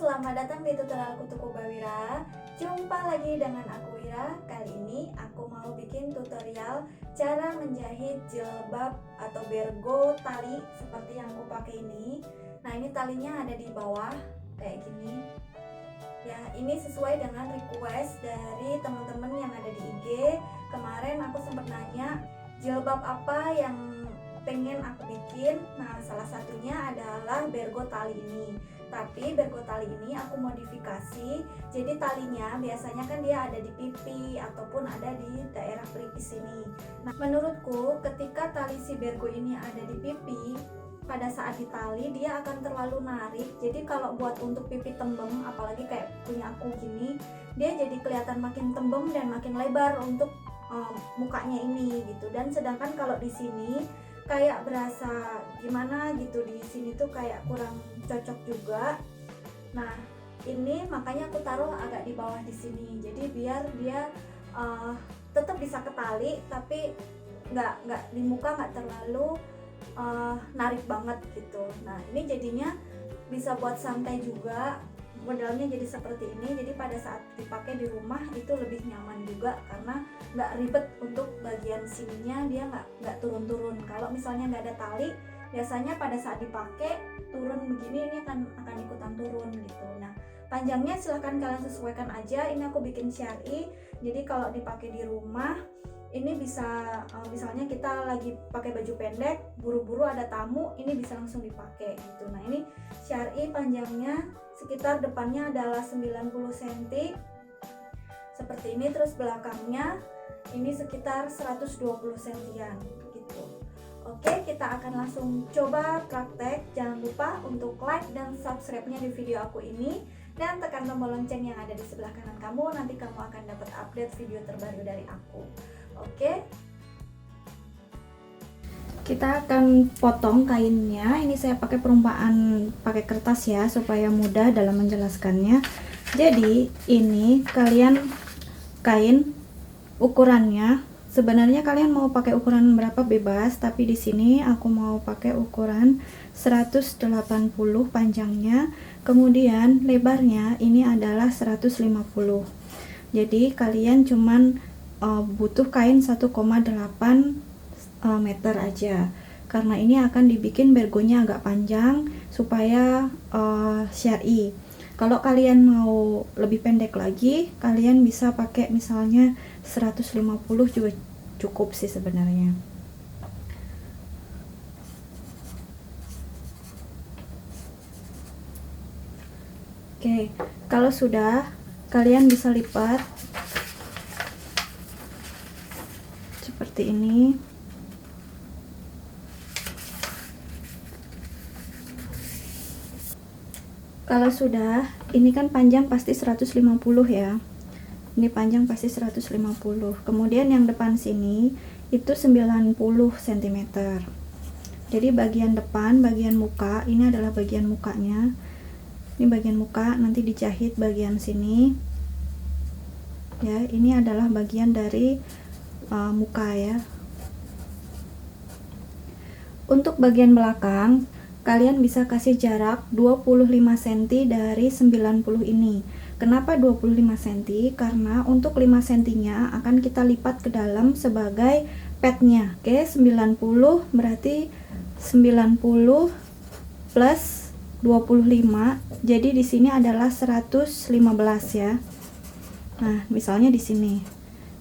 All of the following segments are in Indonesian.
selamat datang di tutorial Kutuku Bawira. Jumpa lagi dengan aku Wira. Kali ini aku mau bikin tutorial cara menjahit jilbab atau bergo tali seperti yang aku pakai ini. Nah, ini talinya ada di bawah kayak gini. Ya, ini sesuai dengan request dari teman-teman yang ada di IG. Kemarin aku sempat nanya jilbab apa yang pengen aku bikin. Nah, salah satunya adalah bergo tali ini. Tapi bergo tali ini aku modifikasi. Jadi talinya biasanya kan dia ada di pipi ataupun ada di daerah pelipis ini. Nah, menurutku ketika tali si bergo ini ada di pipi, pada saat ditali dia akan terlalu narik. Jadi kalau buat untuk pipi tembem, apalagi kayak punya aku gini, dia jadi kelihatan makin tembem dan makin lebar untuk mukanya ini gitu. Dan sedangkan kalau di sini kayak berasa gimana gitu, di sini tuh kayak kurang cocok juga. Nah, ini makanya aku taruh agak di bawah di sini. Jadi biar dia tetap bisa ketali, tapi nggak di muka nggak terlalu narik banget gitu. Nah, ini jadinya bisa buat santai juga. Modelnya jadi seperti ini, jadi pada saat dipakai di rumah itu lebih nyaman juga karena nggak ribet untuk bagian sininya, dia nggak turun-turun. Kalau misalnya nggak ada tali, biasanya pada saat dipakai turun begini, ini akan ikutan turun gitu. Nah, panjangnya silahkan kalian sesuaikan aja. Ini aku bikin syari, jadi kalau dipakai di rumah ini bisa misalnya kita lagi pakai baju pendek, buru-buru ada tamu, ini bisa langsung dipakai gitu. Nah, ini syari panjangnya sekitar depannya adalah 90 cm seperti ini, terus belakangnya ini sekitar 120 cm gitu. Oke, kita akan langsung coba praktek. Jangan lupa untuk like dan subscribe-nya di video aku ini, dan tekan tombol lonceng yang ada di sebelah kanan kamu. Nanti kamu akan dapat update video terbaru dari aku. Oke, kita akan potong kainnya. Ini saya pakai perumpamaan pakai kertas ya, supaya mudah dalam menjelaskannya. Jadi ini kalian kain ukurannya, sebenarnya kalian mau pakai ukuran berapa bebas, tapi di sini aku mau pakai ukuran 180 panjangnya, kemudian lebarnya ini adalah 150. Jadi kalian cuman butuh kain 1,8 meter aja, karena ini akan dibikin bergonya agak panjang supaya syari. Kalau kalian mau lebih pendek lagi, kalian bisa pakai misalnya 150 juga cukup sih sebenarnya. Oke, kalau sudah, kalian bisa lipat seperti ini. Kalau sudah, ini kan panjang pasti 150 ya. Ini panjang pasti 150. Kemudian yang depan sini itu 90 cm. Jadi bagian depan, bagian muka, ini adalah bagian mukanya. Ini bagian muka, nanti dijahit bagian sini. Ya, ini adalah bagian dari muka ya. Untuk bagian belakang, kalian bisa kasih jarak 25 cm dari 90 ini. Kenapa 25 cm? Karena untuk 5 cm nya akan kita lipat ke dalam sebagai padnya. Oke, 90 berarti 90 plus 25. Jadi di sini adalah 115 ya. Nah, misalnya di sini.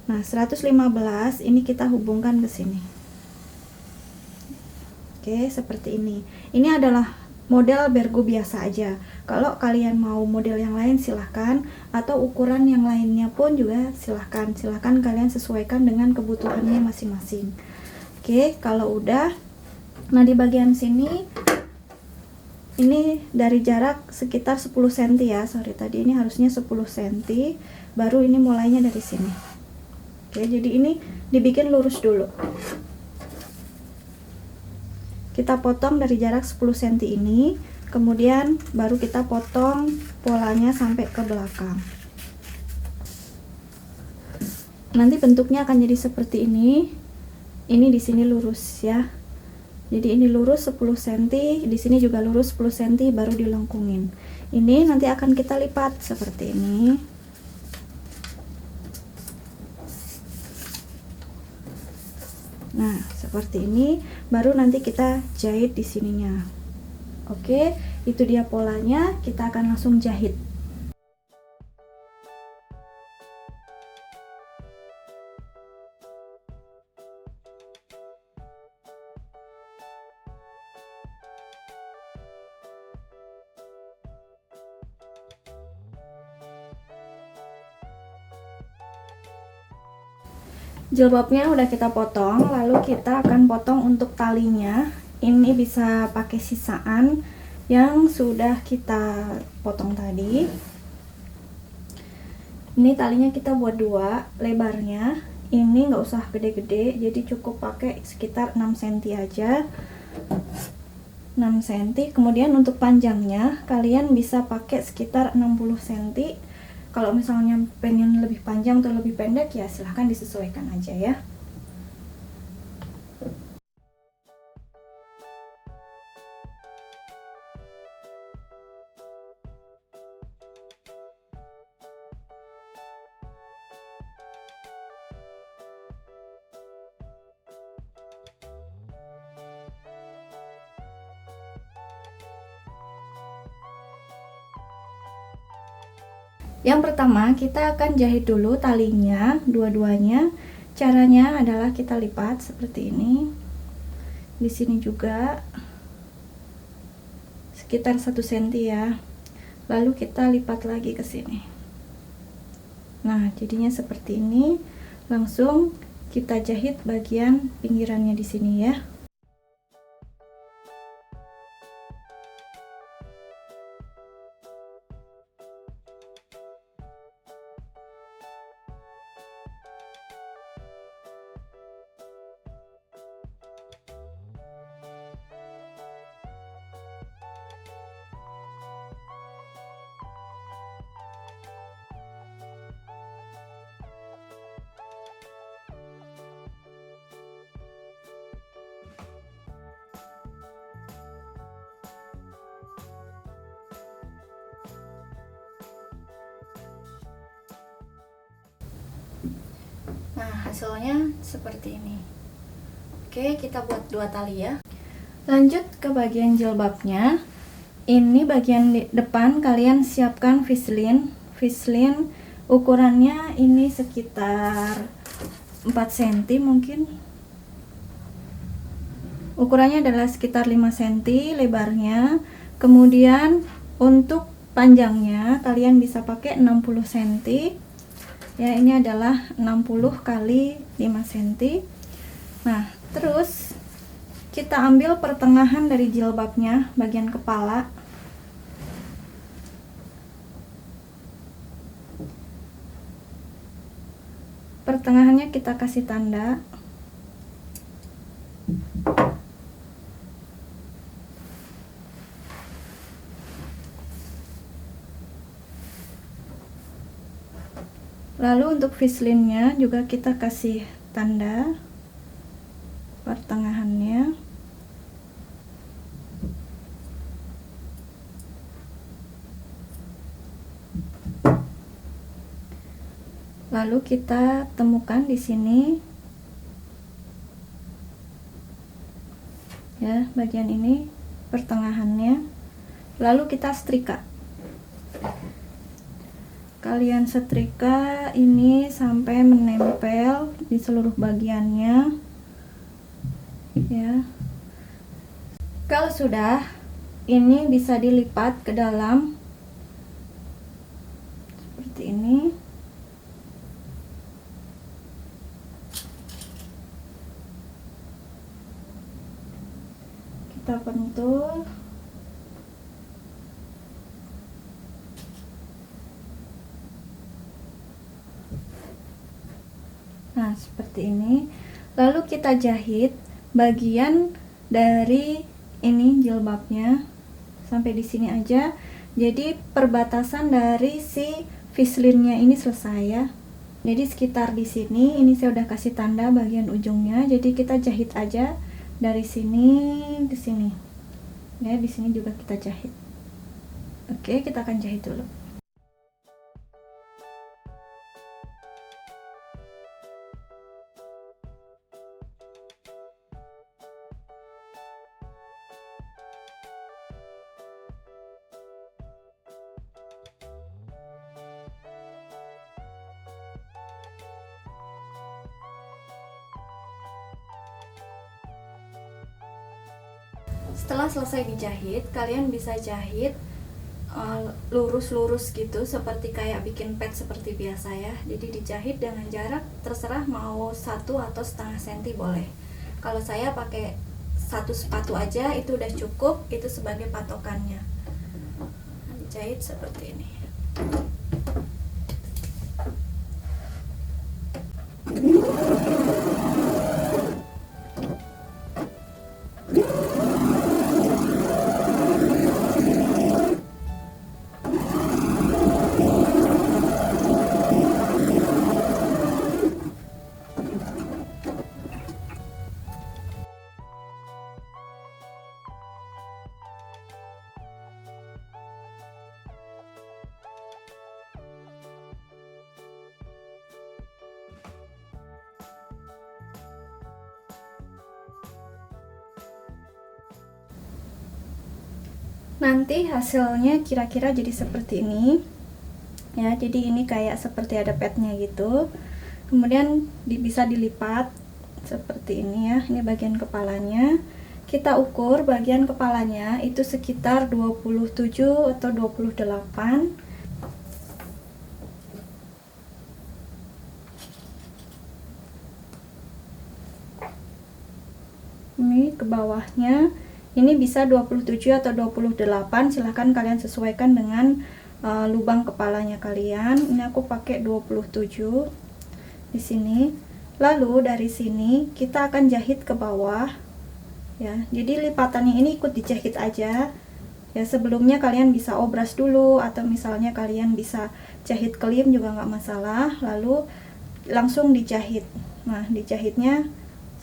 Nah, 115 ini kita hubungkan ke sini. Oke, seperti ini. Ini adalah model bergo biasa aja. Kalau kalian mau model yang lain silahkan, atau ukuran yang lainnya pun juga silahkan. Silahkan kalian sesuaikan dengan kebutuhannya masing-masing. Oke, kalau udah, nah di bagian sini ini dari jarak sekitar 10 cm ya. Sorry, tadi ini harusnya 10 cm. Baru ini mulainya dari sini. Oke, jadi ini dibikin lurus dulu. Kita potong dari jarak 10 cm ini, kemudian baru kita potong polanya sampai ke belakang. Nanti bentuknya akan jadi seperti ini. Ini di sini lurus ya. Jadi ini lurus 10 cm, di sini juga lurus 10 cm, baru dilengkungin. Ini nanti akan kita lipat seperti ini. Nah, seperti ini, baru nanti kita jahit di sininya. Oke, itu dia polanya, kita akan langsung jahit. Jilbabnya udah kita potong, lalu kita akan potong untuk talinya. Ini bisa pakai sisaan yang sudah kita potong tadi. Ini talinya kita buat 2 lebarnya. Ini nggak usah gede-gede, jadi cukup pakai sekitar 6 cm aja. 6 cm. Kemudian untuk panjangnya kalian bisa pakai sekitar 60 cm. Kalau misalnya pengen lebih panjang atau lebih pendek, ya silahkan disesuaikan aja ya. Yang pertama, kita akan jahit dulu talinya, dua-duanya. Caranya adalah kita lipat seperti ini. Di sini juga sekitar 1 cm ya. Lalu kita lipat lagi ke sini. Nah, jadinya seperti ini. Langsung kita jahit bagian pinggirannya di sini ya. Nah, hasilnya seperti ini. Oke, kita buat 2 tali ya. Lanjut ke bagian jilbabnya. Ini bagian depan kalian siapkan fislin. Fislin ukurannya ini sekitar 4 cm mungkin. Ukurannya adalah sekitar 5 cm lebarnya. Kemudian untuk panjangnya kalian bisa pakai 60 cm. Ya, ini adalah 60 kali 5 cm. Nah, terus kita ambil pertengahan dari jilbabnya, bagian kepala. Pertengahannya kita kasih tanda. Lalu untuk fislinnya juga kita kasih tanda pertengahannya. Lalu kita temukan di sini ya, bagian ini pertengahannya. Lalu kita setrika. Kalian setrika ini sampai menempel di seluruh bagiannya ya. Kalau sudah, ini bisa dilipat ke dalam seperti ini. Kita pentul. Nah, seperti ini. Lalu kita jahit bagian dari ini jilbabnya sampai di sini aja. Jadi perbatasan dari si fislinnya ini selesai ya. Jadi sekitar di sini, ini saya udah kasih tanda bagian ujungnya. Jadi kita jahit aja dari sini di sini ya, di sini juga kita jahit. Oke, kita akan jahit dulu. Setelah selesai dijahit, kalian bisa jahit lurus-lurus gitu, seperti kayak bikin pet seperti biasa ya. Jadi dijahit dengan jarak terserah, mau 1 atau setengah senti boleh. Kalau saya pakai 1 sepatu aja itu udah cukup, itu sebagai patokannya. Dijahit seperti ini. Nanti hasilnya kira-kira jadi seperti ini ya. Jadi ini kayak seperti ada petnya gitu. Kemudian bisa dilipat seperti ini ya. Ini bagian kepalanya. Kita ukur bagian kepalanya itu sekitar 27 atau 28. Ini ke bawahnya ini bisa 27 atau 28, silahkan kalian sesuaikan dengan lubang kepalanya kalian. Ini aku pakai 27 di sini. Lalu dari sini kita akan jahit ke bawah ya. Jadi lipatannya ini ikut dijahit aja ya. Sebelumnya kalian bisa obras dulu, atau misalnya kalian bisa jahit kelim juga nggak masalah, lalu langsung dijahit. Nah, dijahitnya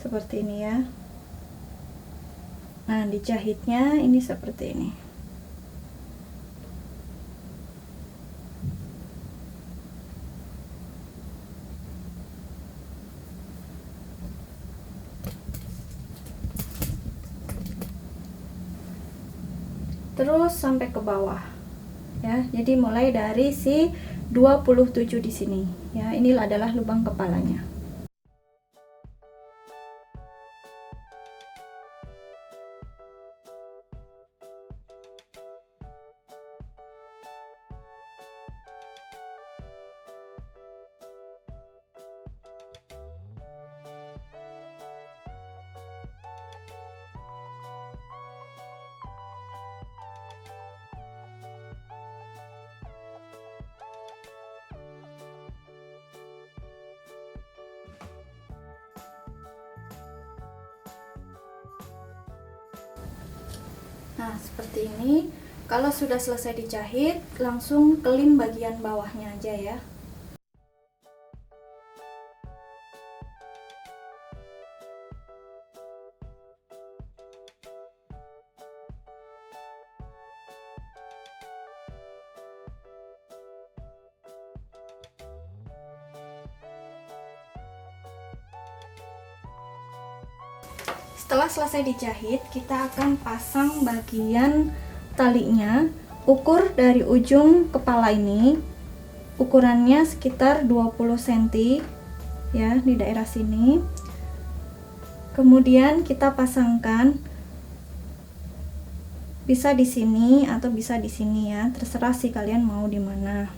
seperti ini ya. Nah, dijahitnya ini seperti ini. Terus sampai ke bawah. Ya, jadi mulai dari si 27 di sini. Ya, inilah adalah lubang kepalanya. Nah, seperti ini. Kalau sudah selesai dijahit, langsung kelim bagian bawahnya aja ya. Setelah selesai dijahit, kita akan pasang bagian talinya. Ukur dari ujung kepala ini, ukurannya sekitar 20 cm ya, di daerah sini. Kemudian kita pasangkan, bisa di sini atau bisa di sini ya, terserah sih kalian mau di mana.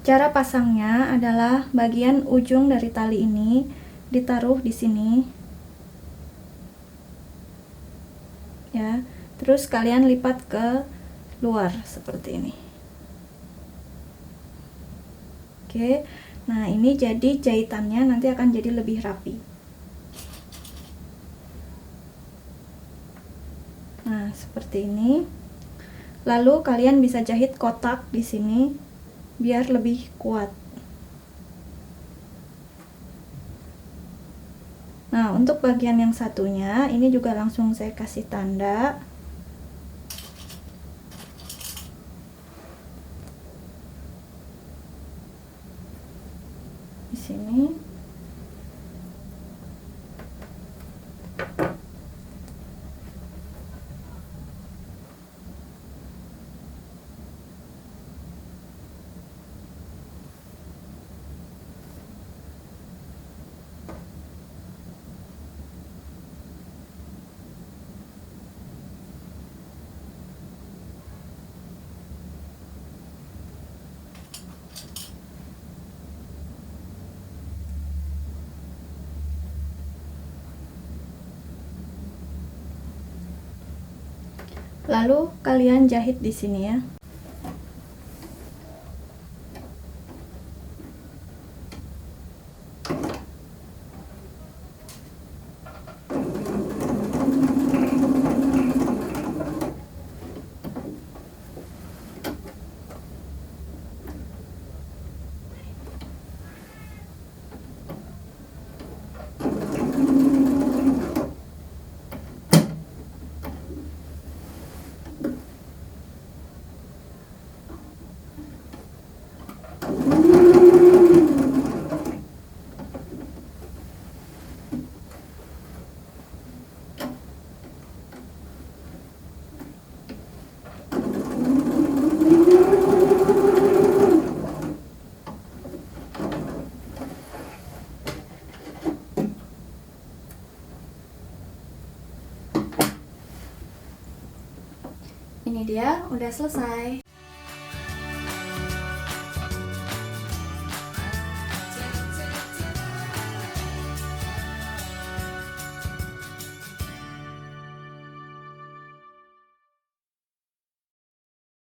Cara pasangnya adalah bagian ujung dari tali ini ditaruh di sini ya, terus kalian lipat ke luar seperti ini. Oke, nah ini jadi jahitannya nanti akan jadi lebih rapi. Nah, seperti ini. Lalu kalian bisa jahit kotak di sini biar lebih kuat Nah, untuk bagian yang satunya ini juga langsung saya kasih tanda. Di sini. Lalu kalian jahit di sini ya. Ini dia, udah selesai.